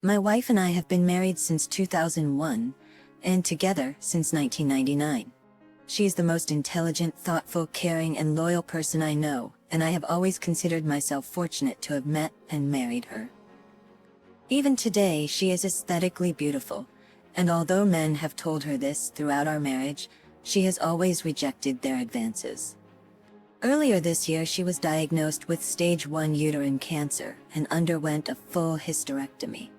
My wife and I have been married since 2001, and together since 1999. She is the most intelligent, thoughtful, caring, and loyal person I know, and I have always considered myself fortunate to have met and married her. Even today, she is aesthetically beautiful, and although men have told her this throughout our marriage, she has always rejected their advances. Earlier this year, she was diagnosed with stage 1 uterine cancer and underwent a full hysterectomy.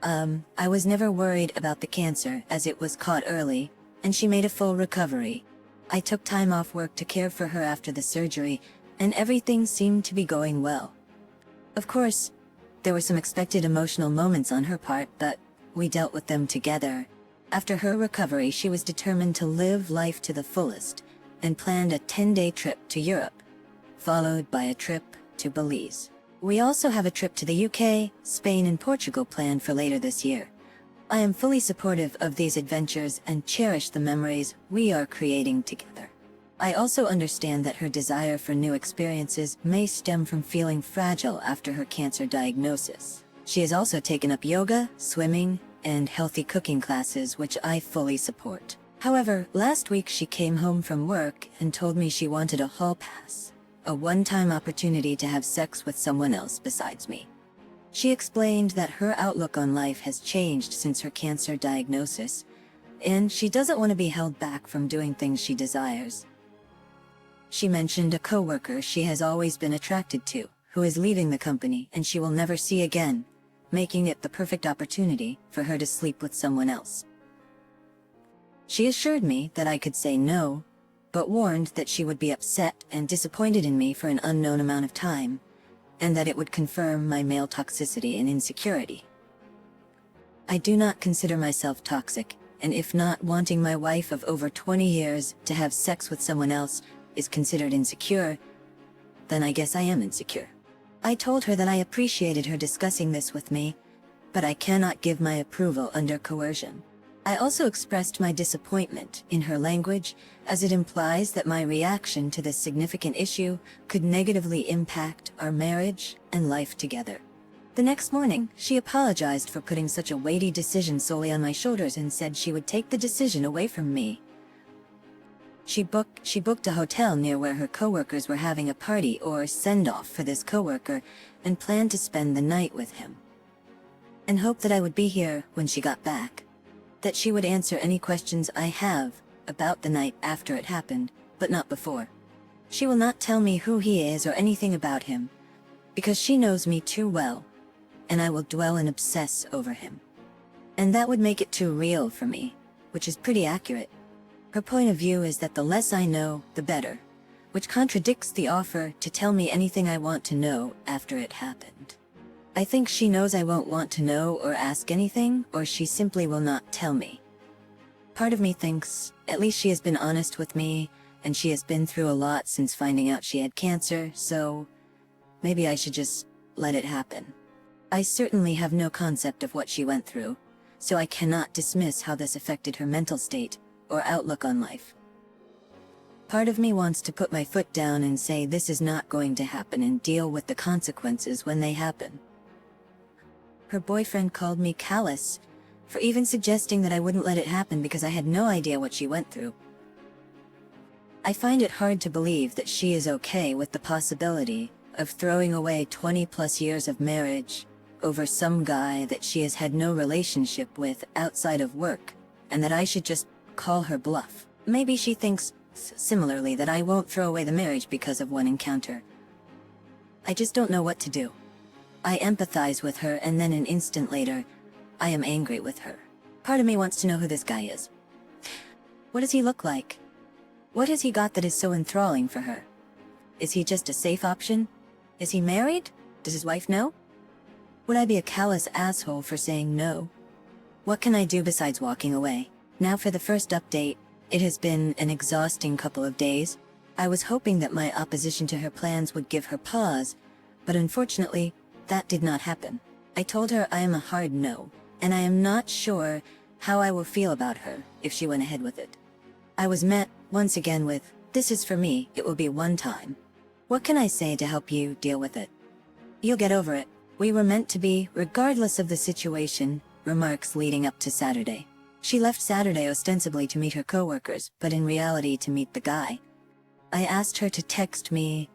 I was never worried about the cancer as it was caught early, and she made a full recovery. I took time off work to care for her after the surgery, and everything seemed to be going well. Of course, there were some expected emotional moments on her part, but we dealt with them together. After her recovery, she was determined to live life to the fullest, and planned a 10-day trip to Europe, followed by a trip to Belize. We also have a trip to the UK, Spain, and Portugal planned for later this year. I am fully supportive of these adventures and cherish the memories we are creating together. I also understand that her desire for new experiences may stem from feeling fragile after her cancer diagnosis. She has also taken up yoga, swimming, and healthy cooking classes, which I fully support. However, last week she came home from work and told me she wanted a hall pass, a one-time opportunity to have sex with someone else besides me. She explained that her outlook on life has changed since her cancer diagnosis, and she doesn't want to be held back from doing things she desires. She mentioned a coworker she has always been attracted to, who is leaving the company and she will never see again, making it the perfect opportunity for her to sleep with someone else. She assured me that I could say no, but warned that she would be upset and disappointed in me for an unknown amount of time, and that it would confirm my male toxicity and insecurity. I do not consider myself toxic, and if not wanting my wife of over 20 years to have sex with someone else is considered insecure, then I guess I am insecure. I told her that I appreciated her discussing this with me, but I cannot give my approval under coercion. I also expressed my disappointment in her language, as it implies that my reaction to this significant issue could negatively impact our marriage and life together. The next morning, she apologized for putting such a weighty decision solely on my shoulders and said she would take the decision away from me. She booked a hotel near where her coworkers were having a party or send-off for this coworker and planned to spend the night with him, and hoped that I would be here when she got back, that she would answer any questions I have about the night after it happened, but not before. She will not tell me who he is or anything about him, because she knows me too well, and I will dwell and obsess over him. And that would make it too real for me, which is pretty accurate. Her point of view is that the less I know, the better, which contradicts the offer to tell me anything I want to know after it happened. I think she knows I won't want to know or ask anything, or she simply will not tell me. Part of me thinks, at least she has been honest with me, and she has been through a lot since finding out she had cancer, so maybe I should just let it happen. I certainly have no concept of what she went through, so I cannot dismiss how this affected her mental state or outlook on life. Part of me wants to put my foot down and say this is not going to happen and deal with the consequences when they happen. Her boyfriend called me callous for even suggesting that I wouldn't let it happen because I had no idea what she went through. I find it hard to believe that she is okay with the possibility of throwing away 20+ years of marriage over some guy that she has had no relationship with outside of work, and that I should just call her bluff. Maybe she thinks similarly that I won't throw away the marriage because of one encounter. I just don't know what to do. I empathize with her, and then an instant later, I am angry with her. Part of me wants to know who this guy is. What does he look like? What has he got that is so enthralling for her? Is he just a safe option? Is he married? Does his wife know? Would I be a callous asshole for saying no? What can I do besides walking away? Now for the first update. It has been an exhausting couple of days. I was hoping that my opposition to her plans would give her pause, but unfortunately, that did not happen. I told her I am a hard no, and I am not sure how I will feel about her if she went ahead with it. I was met, once again, with, "This is for me, it will be one time. What can I say to help you deal with it? You'll get over it. We were meant to be, regardless of the situation, remarks leading up to Saturday. She left Saturday ostensibly to meet her coworkers, but in reality to meet the guy. I asked her to text me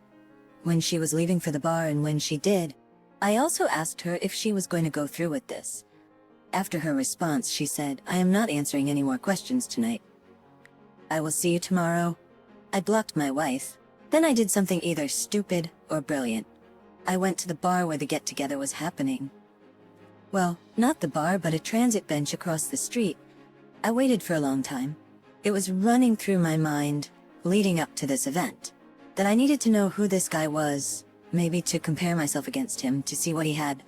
when she was leaving for the bar, and when she did, I also asked her if she was going to go through with this. After her response, she said, "I am not answering any more questions tonight. I will see you tomorrow." I blocked my wife. Then I did something either stupid or brilliant. I went to the bar where the get-together was happening. Well, not the bar, but a transit bench across the street. I waited for a long time. It was running through my mind, leading up to this event, that I needed to know who this guy was, maybe to compare myself against him, to see what he had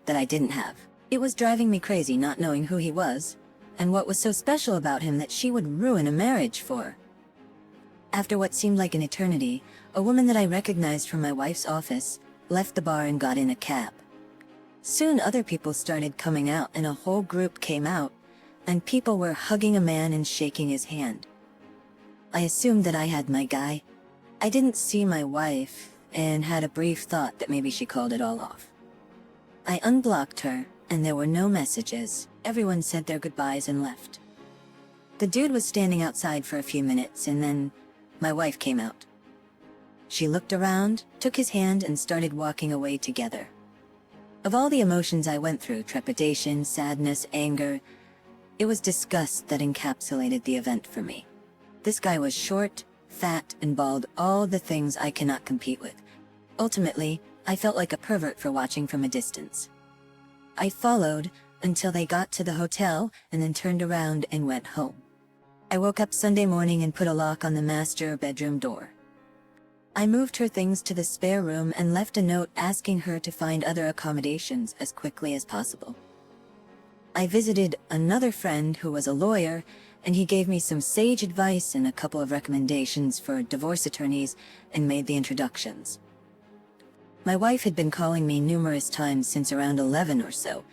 that I didn't have. It was driving me crazy not knowing who he was, and what was so special about him that she would ruin a marriage for. After what seemed like an eternity, a woman that I recognized from my wife's office left the bar and got in a cab. Soon other people started coming out, and a whole group came out, and people were hugging a man and shaking his hand. I assumed that I had my guy. I didn't see my wife, and had a brief thought that maybe she called it all off. I unblocked her, and there were no messages. Everyone said their goodbyes and left. The dude was standing outside for a few minutes, and then my wife came out. She looked around, took his hand, and started walking away together. Of all the emotions I went through, trepidation, sadness, anger, it was disgust that encapsulated the event for me. This guy was short, fat, and bald, all the things I cannot compete with. Ultimately, I felt like a pervert for watching from a distance. I followed until they got to the hotel, and then turned around and went home. I woke up Sunday morning and put a lock on the master bedroom door. I moved her things to the spare room and left a note asking her to find other accommodations as quickly as possible. I visited another friend who was a lawyer, and he gave me some sage advice and a couple of recommendations for divorce attorneys, and made the introductions. My wife had been calling me numerous times since around 11 or so.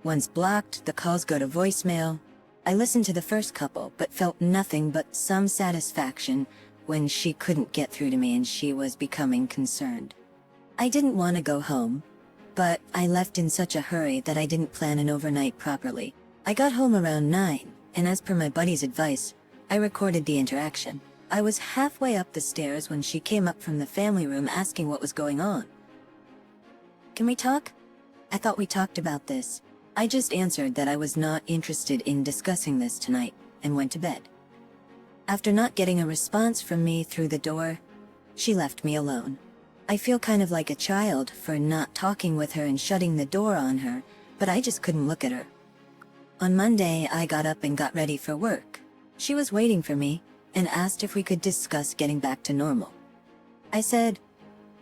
Once blocked, the calls go to voicemail. I listened to the first couple, but felt nothing but some satisfaction when she couldn't get through to me and she was becoming concerned. I didn't want to go home, but I left in such a hurry that I didn't plan an overnight properly. I got home around 9, and as per my buddy's advice, I recorded the interaction. I was halfway up the stairs when she came up from the family room asking what was going on. "Can we talk? I thought we talked about this." I just answered that I was not interested in discussing this tonight, and went to bed. After not getting a response from me through the door, she left me alone. I feel kind of like a child for not talking with her and shutting the door on her, but I just couldn't look at her. On Monday, I got up and got ready for work. She was waiting for me, and asked if we could discuss getting back to normal. I said,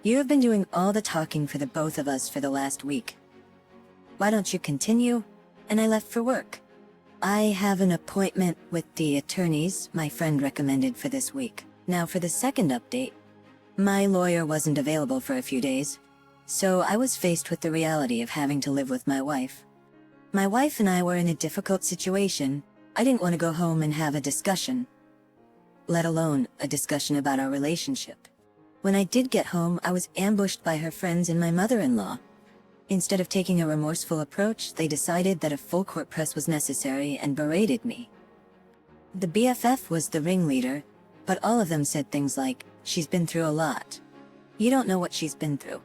"You have been doing all the talking for the both of us for the last week. Why don't you continue?" And I left for work. I have an appointment with the attorneys my friend recommended for this week. Now for the second update. My lawyer wasn't available for a few days, so I was faced with the reality of having to live with my wife. My wife and I were in a difficult situation. I didn't want to go home and have a discussion, let alone a discussion about our relationship. When I did get home, I was ambushed by her friends and my mother-in-law. Instead of taking a remorseful approach, they decided that a full court press was necessary and berated me. The BFF was the ringleader, but all of them said things like, "She's been through a lot. You don't know what she's been through.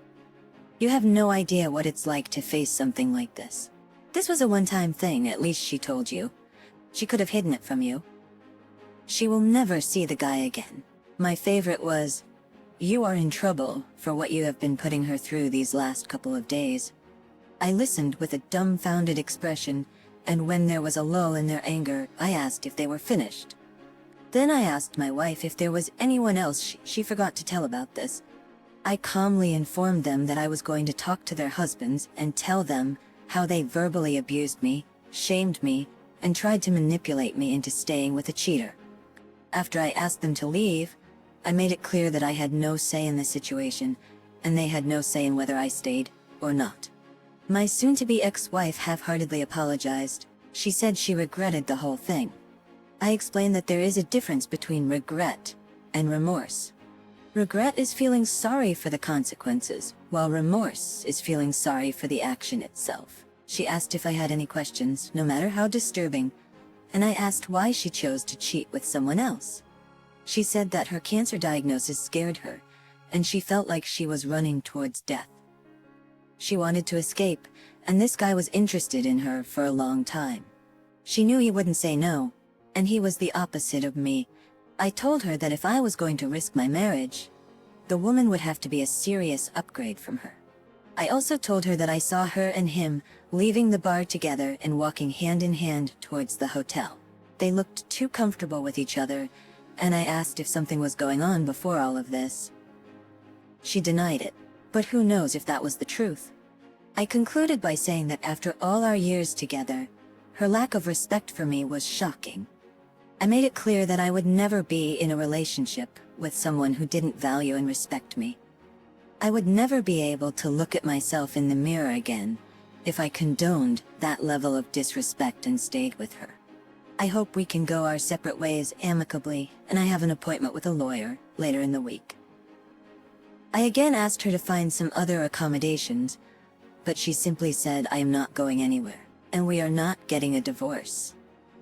You have no idea what it's like to face something like this. This was a one-time thing, at least she told you. She could have hidden it from you. She will never see the guy again." My favorite was, "You are in trouble for what you have been putting her through these last couple of days." I listened with a dumbfounded expression, and when there was a lull in their anger, I asked if they were finished. Then I asked my wife if there was anyone else she forgot to tell about this. I calmly informed them that I was going to talk to their husbands and tell them how they verbally abused me, shamed me, and tried to manipulate me into staying with a cheater. After I asked them to leave, I made it clear that I had no say in the situation, and they had no say in whether I stayed or not. My soon-to-be ex-wife half-heartedly apologized. She said she regretted the whole thing. I explained that there is a difference between regret and remorse. Regret is feeling sorry for the consequences, while remorse is feeling sorry for the action itself. She asked if I had any questions, no matter how disturbing, and I asked why she chose to cheat with someone else. She said that her cancer diagnosis scared her, and she felt like she was running towards death. She wanted to escape, and this guy was interested in her for a long time. She knew he wouldn't say no, and he was the opposite of me. I told her that if I was going to risk my marriage, the woman would have to be a serious upgrade from her. I also told her that I saw her and him leaving the bar together and walking hand in hand towards the hotel. They looked too comfortable with each other, and I asked if something was going on before all of this. She denied it, but who knows if that was the truth. I concluded by saying that after all our years together, her lack of respect for me was shocking. I made it clear that I would never be in a relationship with someone who didn't value and respect me. I would never be able to look at myself in the mirror again if I condoned that level of disrespect and stayed with her. I hope we can go our separate ways amicably, and I have an appointment with a lawyer later in the week. I again asked her to find some other accommodations, but she simply said I am not going anywhere, and we are not getting a divorce.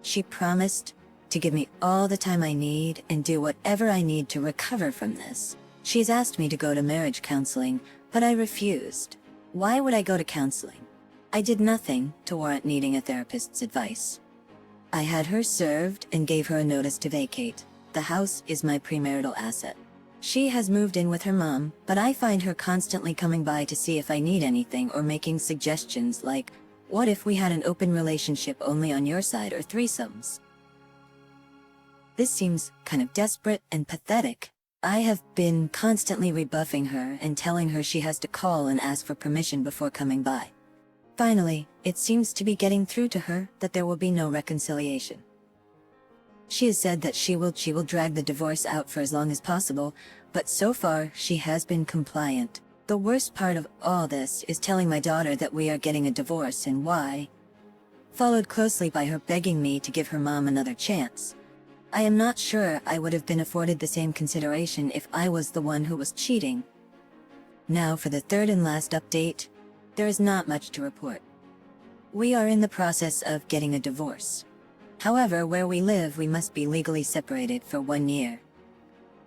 She promised to give me all the time I need and do whatever I need to recover from this. She's asked me to go to marriage counseling, but I refused. Why would I go to counseling? I did nothing to warrant needing a therapist's advice. I had her served and gave her a notice to vacate. The house is my premarital asset. She has moved in with her mom, but I find her constantly coming by to see if I need anything or making suggestions like, what if we had an open relationship only on your side or threesomes? This seems kind of desperate and pathetic. I have been constantly rebuffing her and telling her she has to call and ask for permission before coming by. Finally, it seems to be getting through to her that there will be no reconciliation. She has said that she will drag the divorce out for as long as possible, but so far she has been compliant. The worst part of all this is telling my daughter that we are getting a divorce and why, followed closely by her begging me to give her mom another chance. I am not sure I would have been afforded the same consideration if I was the one who was cheating. Now for the third and last update, there is not much to report. We are in the process of getting a divorce. However, where we live, we must be legally separated for 1 year.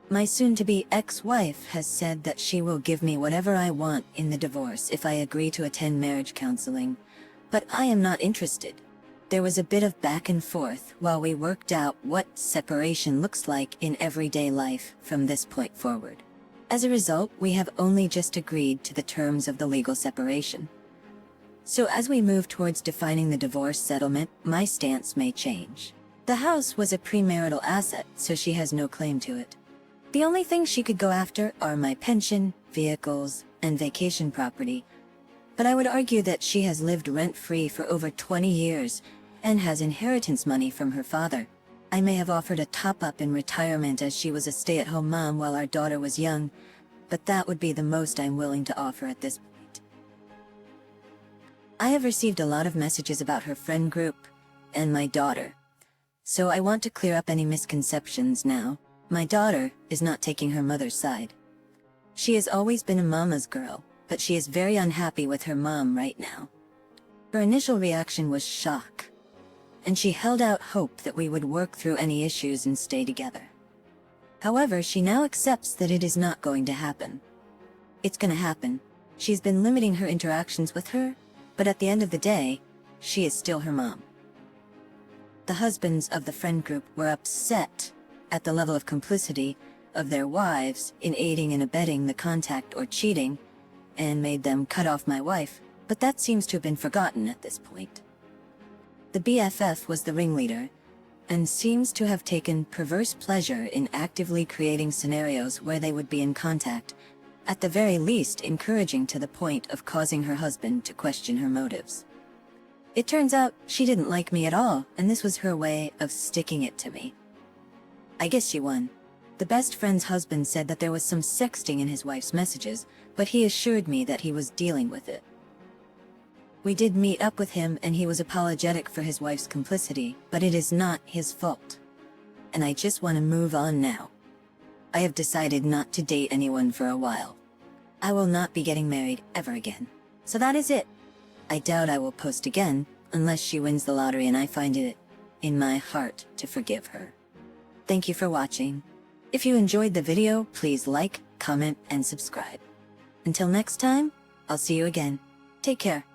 My soon-to-be ex-wife has said that she will give me whatever I want in the divorce if I agree to attend marriage counseling, but I am not interested. There was a bit of back and forth while we worked out what separation looks like in everyday life from this point forward. As a result, we have only just agreed to the terms of the legal separation. So as we move towards defining the divorce settlement, my stance may change. The house was a premarital asset, so she has no claim to it. The only things she could go after are my pension, vehicles, and vacation property. But I would argue that she has lived rent-free for over 20 years and has inheritance money from her father. I may have offered a top-up in retirement as she was a stay-at-home mom while our daughter was young, but that would be the most I'm willing to offer at this point. I have received a lot of messages about her friend group and my daughter, so I want to clear up any misconceptions now. My daughter is not taking her mother's side. She has always been a mama's girl, but she is very unhappy with her mom right now. Her initial reaction was shock, and she held out hope that we would work through any issues and stay together. However, she now accepts that it is not going to happen. It's gonna happen. She's been limiting her interactions with her, but at the end of the day, she is still her mom. The husbands of the friend group were upset at the level of complicity of their wives in aiding and abetting the contact or cheating, and made them cut off my wife, but that seems to have been forgotten at this point. The BFF was the ringleader, and seems to have taken perverse pleasure in actively creating scenarios where they would be in contact, at the very least encouraging to the point of causing her husband to question her motives. It turns out she didn't like me at all, and this was her way of sticking it to me. I guess she won. The best friend's husband said that there was some sexting in his wife's messages, but he assured me that he was dealing with it. We did meet up with him and he was apologetic for his wife's complicity, but it is not his fault. And I just want to move on now. I have decided not to date anyone for a while. I will not be getting married ever again. So that is it. I doubt I will post again, unless she wins the lottery and I find it in my heart to forgive her. Thank you for watching. If you enjoyed the video, please like, comment, and subscribe. Until next time, I'll see you again. Take care.